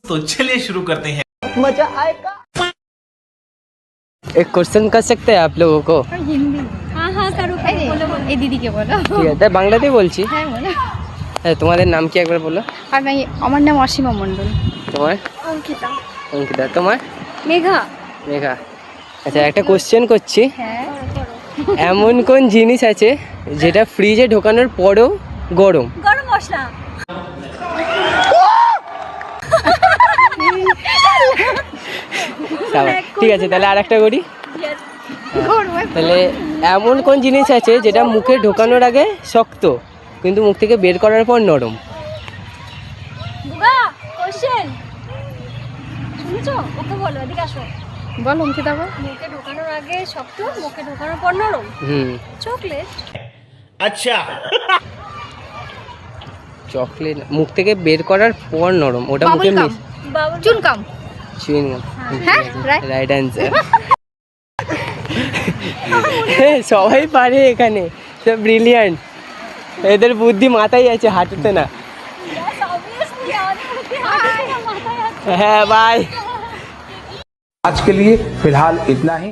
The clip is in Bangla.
तो चलिए शुरू करते हैं। मजा आएगा। एक क्वेश्चन कर सकते हैं आप लोगों को? हिंदी। हाँ हाँ करो बोलो बोलो ए दीदी के बोलो। ঠিক আছে, বাংলাতেই বলছি। হ্যাঁ বলো। হ্যাঁ, তোমাদের নাম কি একবার বলো? আমার নাম অসীমা মণ্ডল। তোমার? অঙ্কিতা। অঙ্কিতা। তোমার? মেঘা। মেঘা। আচ্ছা, একটা কোশ্চেন করছি। হ্যাঁ এমন কোন জিনিস আছে যেটা ফ্রিজে ঢোকানোর পরেও গরম? গরম মশলা। ঠিক আছে, তাহলে আর একটা করি। তাহলে এমন কোন জিনিস আছে যেটা মুখে ঢোকানোর আগে শক্ত কিন্তু মুখ থেকে বের করার পর নরম? বুগা কোশ্চেন শুনছো? ওকে বলো এদিকে আসো। বল অঙ্কিতা বল। মুখে ঢোকানোর আগে শক্ত, মুখে ঢোকানোর পর নরম। চকলেট। अच्छा চকলেট মুখ থেকে বের করার পর নরম, ওটা মুখে চুনকাম। Chewing gum. হ্যাঁ, রাইট অ্যান্সার। সবাই পারে এখানে, সব ব্রিলিয়ান্ট। এদের বুদ্ধি মাথায় আছে, হাঁটুতে না। হ্যাঁ, বাই। आज के लिए फिलहाल इतना ही।